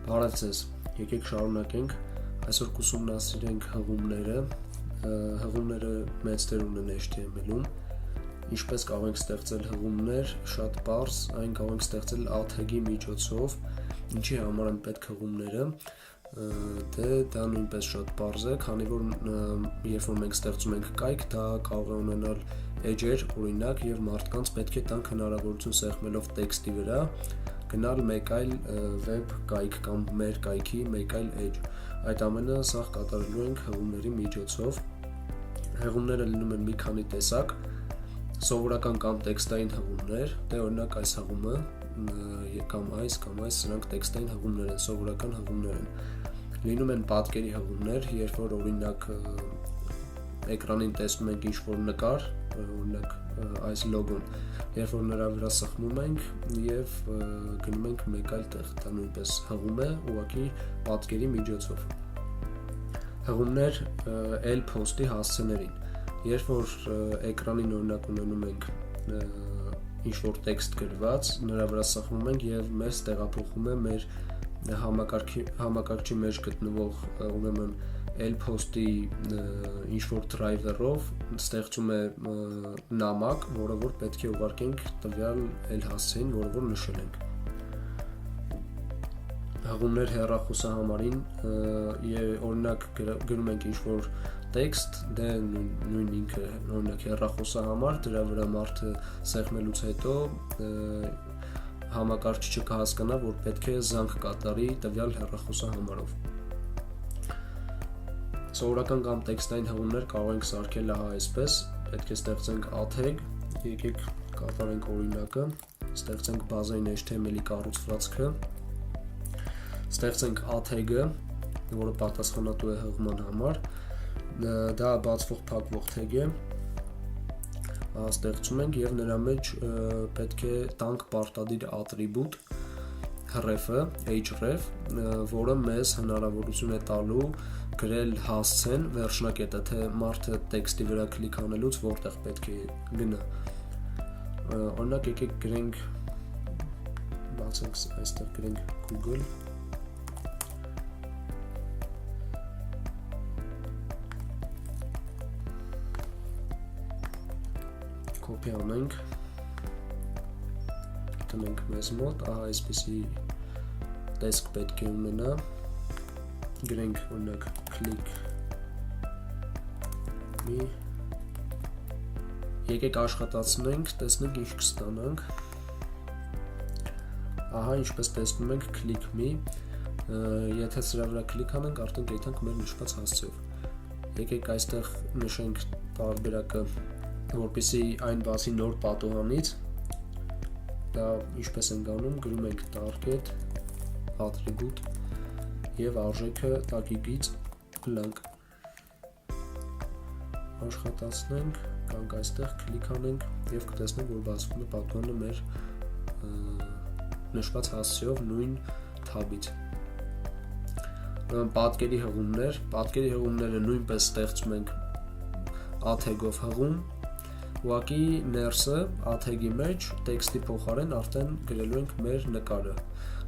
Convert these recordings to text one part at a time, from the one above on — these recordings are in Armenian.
Բարև ձեզ, եկեք շարունակենք, այսօր կուսումնասիրենք հղումները, հղումները մեծ դեր ունեն HTML-ում, ինչպես կարող ենք ստեղծել հղումներ, շատ պարզ, այն կարող ենք ստեղծել աթեգի միջոցով, ինչի համար են պետք հղումները, դա նույնպես շատ պարզ է, քանի որ երբ որ մենք ստեղծում ենք կայք, դա կարող է ունենալ էջեր, օրինակ, եւ մարդկանց պետք է տանք հնարավորություն սեղմելով տեքստի վրա գնալ մեկ այլ վեբ կայք կամ մեր կայքի մեկ այլ էջ։ Այդ ամենը սա կատարելու ենք հղումների միջոցով։ Հղումները լինում են մի քանի տեսակ, սովորական կամ տեքստային հղումներ, դե օրինակ այս հղումը կամ այս, սրանք տեքստային հղումներ են, սովորական հղումներ են։ Լինում են պատկերի հղումներ, երբ որ օրինակ էկրանին տեսնում ենք ինչ-որ նկար, օրինակ այս լոգոն, երբ որ նրա վրա սխմում ենք եւ գնում ենք մեկ այլ տեղ, դա նույնպես հղում է, ուղղակի պատկերի միջոցով։ Հղումներ էլ post-ի հասցեներին, երբ որ էկրանին օրինակ ունենում ենք ինչ-որ տեքստ գրված, նրա վրա սխմում ենք եւ մեզ տեղափոխում է մեր համակարգչի մեջ գտնվող ուրեմն L post-ի ինչ-որ driver-ով ստեղծում է նամակ, որը որ պետք է ուղարկենք տվյալ L հասցեին, որը որ նշել ենք։ Հղումներ հեռախոսահամարին, օրինակ գրում ենք ինչ-որ տեքստ, դե նույն ինքը, օրինակ հեռախոսահամար, դրա վրա մարդը սեղմելուց հետո համակարգիչը կհասկանա, որ պետք է զանգ կատարի տվյալ հեռախոսահամարով։ Սովորական կամ տեքստային հղումներ կարող ենք սարքել այսպես, պետք է ստեղծենք աթեգ, եկեք կատարենք օրինակը, ստեղծենք բազային HTML-ի կառուցվածքը, ստեղծենք աթեգը, որը պատասխանատու է հղման համար, դա բացվող փակվող թեգ է, ստեղծում ենք եւ նրա մեջ պետք է տանք պարտադիր ատրիբուտ href-ը, href, որը մեզ հնարավորություն է տալու գրել հասցեն, վերջնակետը, թե մարդը տեքստի վրա կլիկ անելուց որտեղ պետք է գնա։ Օրինակ եկեք գրենք, բացենք այստեղ գրենք Google, կոպի անենք, տնենք մեզ մոտ, այսպիսի տեսք պետք է ունենա, գրենք օրինակ click me, եկեք աշխատացնենք, տեսնենք ինչ կստանանք, ինչպես տեսնում ենք click me, եթե սրա վրա կլիկ անենք, արդեն կգայթանք մեր նշված հասցեով։ Եկեք այստեղ նշենք տարբերակը, որպեսզի այն բացի նոր պատուհանից, դա ինչպես ենք անում, գրում ենք target, attribute եւ արժեքը տակիգից blank։ Աշխատացնենք, կանք այստեղ կլիկ անենք եւ կտեսնենք, որ բացվում է պատուհանը մեր նշված հասցեով նույն tab-ից։ Պատկերի հղումները նույնպես ստեղծում ենք աթեգով հղում, ուղղակի ներսը աթեգի մեջ տեքստի փոխարեն արդեն գրելու ենք մեր նկարը։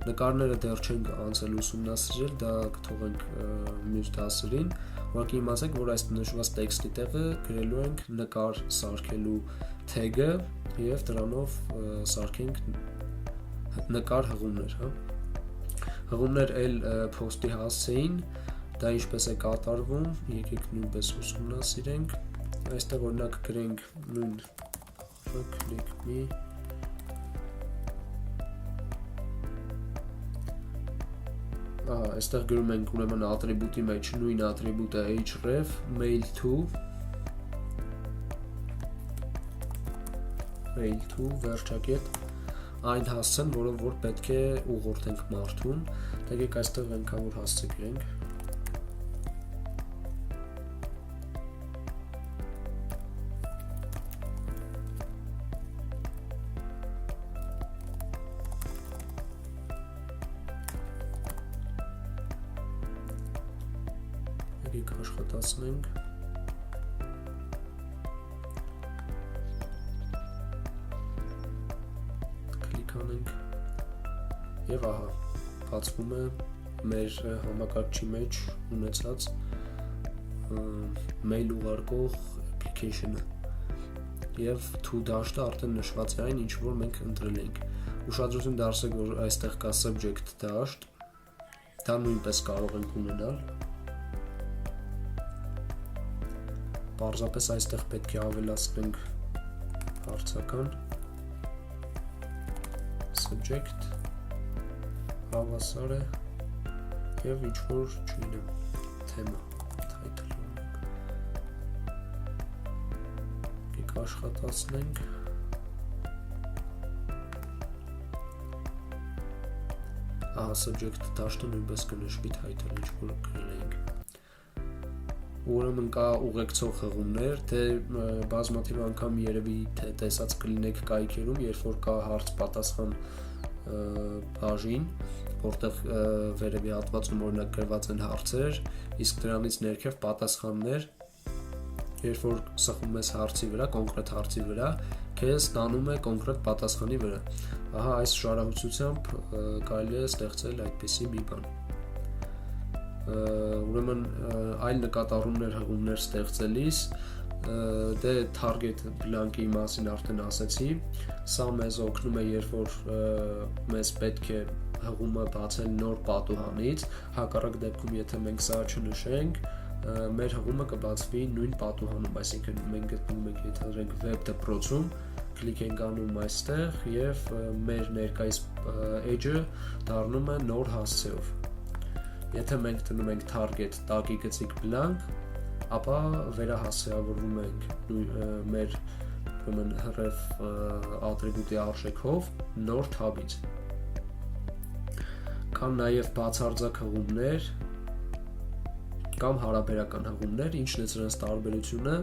Նկարները դեռ չենք անցել ուսումնասիրել, դա կթողենք մյուս դասերին, ուղղակի իմացեք, որ այս նշված տեքստի տեղը գրելու ենք նկար սարքելու թեգը եւ դրանով սարքենք նկար հղումներ, Հղումներ էլ post-ի հասցեին, դա ինչպես է կատարվում, եկեք նույնպես ուսումնասիրենք, այստեղ օրինակ գրենք նույն click me, այստեղ գրում ենք ուրեմն ատրիբուտի մեջ նույն ատրիբուտը href mail to վերջակետ այն հասցեն, որը որ պետք է ուղղորդենք մարդուն, եկեք այստեղ այնքան որ հասցե գրենք, եկեք աշխատացնենք, կլիկ անենք եւ ահա բացվում է մեր համակարգչի մեջ ունեցած mail ուղարկող application-ը եւ to dash-ը արդեն նշված է այն, ինչ որ մենք ընտրել ենք։ Ուշադրություն դարձեք, որ այստեղ կա subject dash, դա նույնպես կարող ենք ունենալ։ Պարզապես այստեղ պետք է ավելացնենք հարցական subject հավասար է եւ ինչ որ չունեմ թեմա title եք աշխատացնենք subject dash-ը նույնպես կնշվի title ինչ որ գրել ենք։ Ուրեմն կա ուղեկցող հղումներ, թե բազմաթիվ անգամ երևի թե տեսած կլինեք կայքերում, երբ որ կա հարց-պատասխան բաժին, որտեղ վերևի հատվածում օրինակ գրված են հարցեր, իսկ դրանից ներքև պատասխաններ, երբ որ սխում ես հարցի վրա, կոնկրետ հարցի վրա, քեզ տանում է կոնկրետ պատասխանի վրա։ Ահա այս շարահյուսությամբ կարելի է ստեղծել այդպիսի մի բան։ Ուրեմն այլ նկատառումներ հղումներ ստեղծելիս դե target blank-ի մասին արդեն ասեցի, սա մեզ օգնում է, երբ որ մեզ պետք է հղումը բացել նոր պատուհանից, հակառակ դեպքում եթե մենք սա չնշենք, մեր հղումը կբացվի նույն պատուհանում, այսինքն մենք գտնվում ենք ենթադրենք web դպրոցում, կլիկ ենք անում այստեղ եւ մեր ներկայիս edge-ը դառնում է նոր հասցեով։ Եթե մենք դնում ենք target tag-ի գծիկ blank, ապա վերահասցեավորվում ենք մեր հրև ատրիբուտի արժեքով նոր tab-ից։ Կան նաև բացարձակ հղումներ կամ հարաբերական հղումներ, ինչն է սրանց տարբերությունը։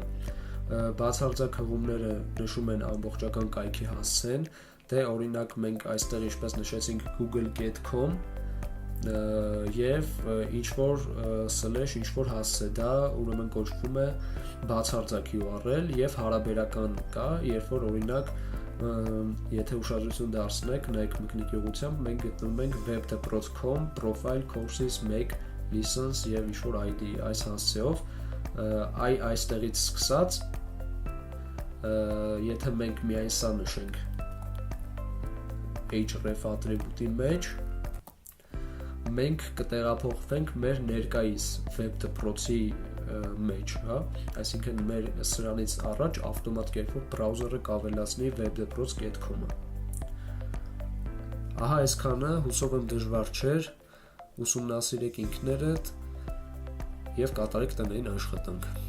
Բացարձակ հղումները նշում են ամբողջական կայքի հասցեն, դե օրինակ մենք այստեղ ինչպես նշեցինք google.com եւ ինչ-որ slash ինչ-որ հասցե, դա ուրեմն կոչվում է բացարձակ URL եւ հարաբերական կա, երբ որ օրինակ եթե ուշադրություն դարձնեք, նայեք մկնիկի ուղղությամբ, մենք գտնվում ենք web.com profile courses make license եւ ինչ-որ ID այս հասցեով, այստեղից սկսած եթե մենք միայն սա նշենք href ատրիբուտի մեջ, մենք կտեղափոխվենք մեր ներկայիս web դպրոցի մեջ, հա, այսինքն մեր սրանից առաջ ավտոմատ կերպով բրաուզերը կավելացնի webdeproc.com-ը։ Ահա այսքանը, հուսով եմ դժվար չէր, ուսումնասիրեք ինքներդ եւ կատարեք տնային աշխատանք։